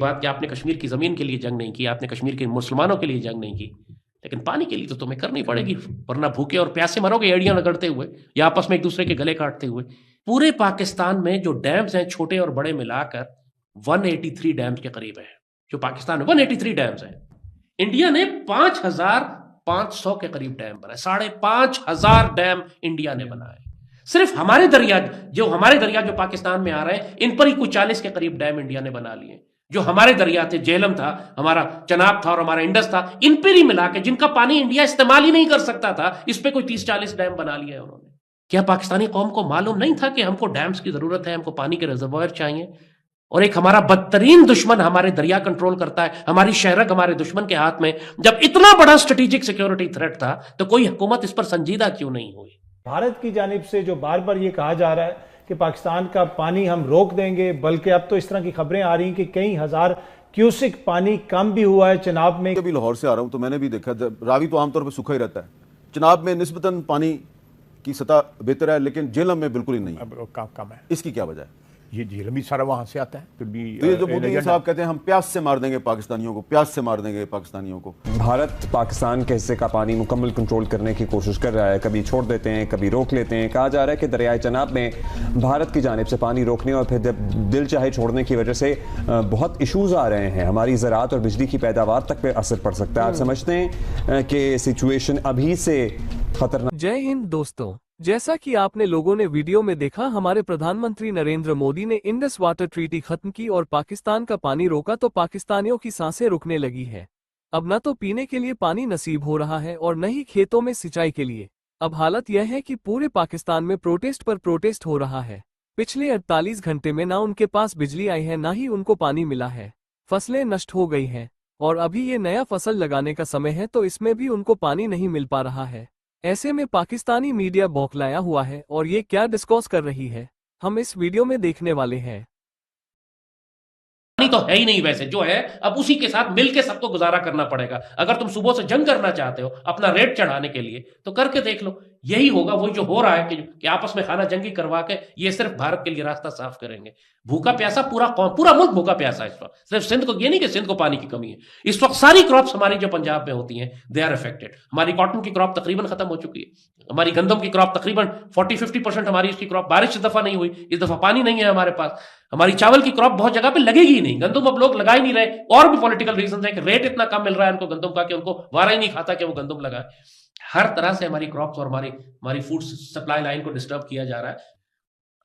بات کہ آپ نے کشمیر کی زمین کے لیے جنگ نہیں کی، آپ نے کشمیر کے مسلمانوں کے لیے جنگ نہیں کی، لیکن پانی کے لیے تو تمہیں کرنی پڑے گی، ورنہ بھوکے اور پیاسے مرو گے ایڑیاں رگڑتے ہوئے یا آپس میں ایک دوسرے کے گلے کاٹتے ہوئے۔ پورے پاکستان میں جو ڈیمز ہیں چھوٹے اور بڑے ملا کر 183 ڈیمز کے قریب ہیں، جو پاکستان میں 183 ڈیمز ہیں۔ انڈیا نے 5500 کے قریب ڈیم بنائے، 5500 ڈیم انڈیا نے بنائے۔ صرف ہمارے دریا جو پاکستان میں آ رہے ہیں ان پر ہی کچھ 40 کے قریب ڈیم انڈیا نے بنا لیے۔ جو ہمارے دریا تھے، جہلم تھا، ہمارا چناب تھا اور ہمارا انڈس تھا، ان پر ہی ملا کے جن کا پانی انڈیا استعمال ہی نہیں کر سکتا تھا، اس پہ کوئی 30-40 ڈیم بنا لیے انہوں نے۔ کیا پاکستانی قوم کو معلوم نہیں تھا کہ ہم کو ڈیمز کی ضرورت ہے، ہم کو پانی کے ریزروائر چاہیے؟ اور ایک ہمارا بدترین دشمن ہمارے دریا کنٹرول کرتا ہے، ہماری شہرک ہمارے دشمن کے ہاتھ میں، جب اتنا بڑا اسٹریٹجک سیکیورٹی تھریٹ تھا تو کوئی حکومت اس پر سنجیدہ کیوں نہیں ہوئی؟ بھارت کی جانب سے جو بار بار یہ کہا جا رہا ہے کہ پاکستان کا پانی ہم روک دیں گے، بلکہ اب تو اس طرح کی خبریں آ رہی ہیں کہ کئی ہزار کیوسک پانی کم بھی ہوا ہے چناب میں۔ کبھی لاہور سے آ رہا ہوں تو میں نے بھی دیکھا راوی تو عام طور پہ سوکھا ہی رہتا ہے، چناب میں نسبتاً پانی کی سطح بہتر ہے لیکن جہلم میں بالکل ہی نہیں، کم ہے۔ اس کی کیا وجہ ہے؟ یہ جہلم بھی سارا وہاں سے آتا ہے، پھر بھی تو یہ جو مودی صاحب کہتے ہیں ہم پیاس سے مار دیں گے پاکستانیوں کو، پیاس سے مار دیں گے پاکستانیوں کو۔ بھارت پاکستان کے حصے کا پانی مکمل کنٹرول کرنے کی کوشش کر رہا ہے، کبھی چھوڑ دیتے ہیں کبھی روک لیتے ہیں۔ کہا جا رہا ہے کہ دریائے چناب میں بھارت کی جانب سے پانی روکنے اور پھر دل چاہے چھوڑنے کی وجہ سے بہت ایشوز آ رہے ہیں، ہماری زراعت اور بجلی کی پیداوار تک پہ اثر پڑ سکتا ہے۔ آپ سمجھتے ہیں کہ سچویشن ابھی سے خطرناک؟ جے ہند دوستوں، جیسا کہ آپ نے لوگوں نے ویڈیو میں دیکھا، ہمارے پردھان منتری نریندر مودی نے انڈس واٹر ٹریٹی ختم کی اور پاکستان کا پانی روکا تو پاکستانیوں کی سانسیں رکنے لگی ہے۔ اب نہ تو پینے کے لیے پانی نصیب ہو رہا ہے اور نہ ہی کھیتوں میں سچائی کے لیے۔ اب حالت یہ ہے کہ پورے پاکستان میں پروٹیسٹ پر پروٹیسٹ ہو رہا ہے۔ پچھلے 48 گھنٹے میں نہ ان کے پاس بجلی آئی ہے، نہ ہی ان کو پانی ملا ہے، فصلیں نشٹ ہو گئی ہیں، اور ابھی یہ نیا فصل لگانے کا سمے ہے تو اس میں بھی ان کو پانی نہیں مل پا رہا ہے۔ ایسے میں پاکستانی میڈیا بوکھلایا ہوا ہے اور یہ کیا ڈسکس کر رہی ہے، ہم اس ویڈیو میں دیکھنے والے ہیں۔ پانی تو ہے ہی نہیں، ویسے جو ہے اب اسی کے ساتھ مل کے سب کو گزارا کرنا پڑے گا۔ اگر تم صبح سے جنگ کرنا چاہتے ہو اپنا ریٹ چڑھانے کے لیے تو کر کے دیکھ لو، یہی ہوگا وہی جو ہو رہا ہے کہ آپس میں خانہ جنگی کروا کے یہ صرف بھارت کے لیے راستہ صاف کریں گے۔ بھوکا پیاسا پورا قوم، پورا ملک بھوکا پیاسا ہے اس وقت۔ صرف سندھ کو، یہ نہیں کہ سندھ کو پانی کی کمی ہے، اس وقت ساری کراپس ہماری جو پنجاب میں ہوتی ہیں دے آر افیکٹڈ۔ ہماری کاٹن کی کراپ تقریباً ختم ہو چکی ہے، ہماری گندم کی کراپ تقریباً 40-50% ہماری اس کی کراپ، بارش اس دفعہ نہیں ہوئی، اس دفعہ پانی نہیں ہے ہمارے پاس۔ ہماری چاول کی کراپ بہت جگہ پہ لگے گی ہی نہیں، گندم اب لوگ لگا ہی نہیں رہے، اور بھی پولیٹیکل ریزنز ہیں کہ ریٹ اتنا کم مل رہا ہے ان کو گندم کا کہ ان کو وارا ہی نہیں کھاتا کہ وہ گندم لگائے۔ ہر طرح سے ہماری کراپس اور ہماری فوڈ سپلائی لائن کو ڈسٹرب کیا جا رہا ہے۔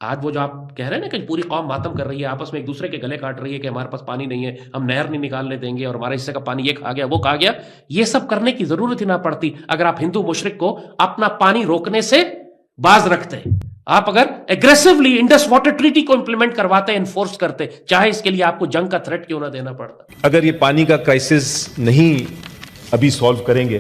آج وہ جو آپ کہہ رہے ہیں نا کہ پوری قوم ماتم کر رہی ہے، آپس میں ایک دوسرے کے گلے کاٹ رہی ہے کہ ہمارے پاس پانی نہیں ہے، ہم نہر نہیں نکالنے دیں گے اور ہمارے حصے کا پانی یہ کھا گیا وہ کھا گیا، یہ سب کرنے کی ضرورت ہی نہ پڑتی اگر آپ ہندو مشرق کو اپنا پانی روکنے سے باز رکھتے۔ آپ اگر ایگریسولی انڈس واٹر ٹریٹی کو امپلیمنٹ کرواتے، انفورس کرتے، چاہے اس کے لیے آپ کو جنگ کا تھریٹ کیوں نہ دینا پڑتا۔ اگر یہ پانی کا کرائسس نہیں ابھی سالو کریں گے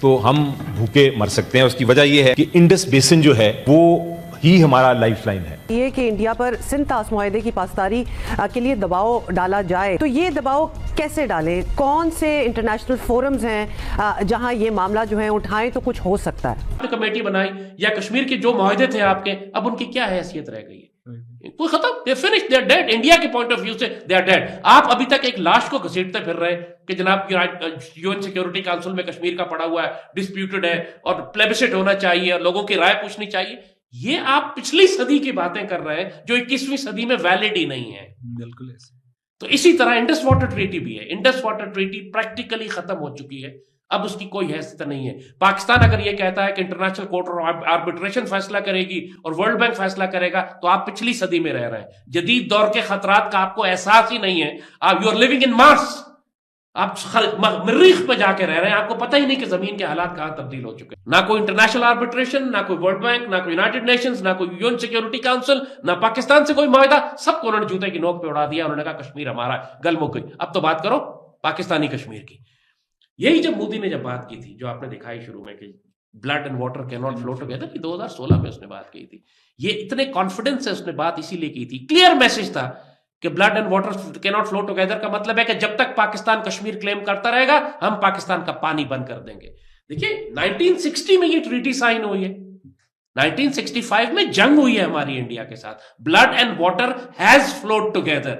تو ہم بھوکے مر سکتے ہیں۔ اس کی وجہ یہ ہے کہ انڈس بیسن جو ہے وہ ہی ہمارا لائف لائن ہے۔ یہ کہ انڈیا پر سندھ طاس معاہدے کی پاسداری کے لیے دباؤ ڈالا جائے، تو یہ دباؤ کیسے ڈالیں؟ کون سے انٹرنیشنل فورمز ہیں جہاں یہ معاملہ جو ہے اٹھائیں تو کچھ ہو سکتا ہے؟ کمیٹی بنائی یا کشمیر کے جو معاہدے تھے آپ کے، اب ان کی کیا حیثیت رہ گئی ہے؟ کوئی ختم، they finished, they are dead۔ India کے پوائنٹ آف ویو سے they are dead۔ آپ ابھی تک ایک لاش کو گھسیٹتے پھر رہے کہ جناب UN سیکیورٹی کاؤنسل میں کشمیر کا پڑا ہوا ہے، ڈسپیوٹڈ ہے اور پلیبسٹ ہونا چاہیے اور لوگوں کی رائے پوچھنی چاہیے۔ یہ آپ پچھلی صدی کی باتیں کر رہے ہیں جو 21ویں صدی میں ویلڈ ہی نہیں ہے۔ بالکل ایسے۔ تو اسی طرح انڈس واٹر ٹریٹی بھی ہے، انڈس واٹر ٹریٹی پریکٹیکلی ختم ہو چکی ہے، اب اس کی کوئی حیثیت نہیں ہے۔ پاکستان اگر یہ کہتا ہے کہ انٹرنیشنل کورٹ اور آربیٹریشن فیصلہ کرے گی اور ورلڈ بینک فیصلہ کرے گا تو آپ پچھلی صدی میں رہ رہے ہیں۔ جدید دور کے خطرات کا آپ کو احساس ہی نہیں ہے۔ آپ یو آر لیونگ ان مارس، آپ مریخ پہ جا کے رہ رہے ہیں، آپ کو پتہ ہی نہیں کہ زمین کے حالات کہاں تبدیل ہو چکے ہیں۔ نہ کوئی انٹرنیشنل آربیٹریشن، نہ کوئی ورلڈ بینک، نہ کوئی یونائٹڈ نیشنز، نہ کوئی UN سیکیورٹی کاؤنسل، نہ پاکستان سے کوئی معاہدہ، سب کو انہوں نے جوتے کی نوک پہ اڑا دیا۔ انہوں نے کہا کشمیر ہمارا، گل مک گئی، اب تو بات کرو پاکستانی کشمیر کی۔ یہی جب مودی نے جب بات کی تھی جو آپ نے دکھائی شروع میں کہ بلڈ اینڈ واٹر کی ناٹ فلو ٹوگیدر، کہ 2016 میں اس نے بات کی تھی، یہ اتنے کانفیڈنس سے اس نے بات اسی لیے کی تھی، کلیئر میسج تھا کہ بلڈ اینڈ واٹر کی ناٹ فلو ٹوگیدر کا مطلب ہے کہ جب تک پاکستان کشمیر کلیم کرتا رہے گا ہم پاکستان کا پانی بند کر دیں گے۔ دیکھیے 1960 میں یہ ٹریٹی سائن ہوئی ہے، 1965 میں جنگ ہوئی ہے ہماری انڈیا کے ساتھ، blood and water has flowed together.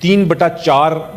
3/4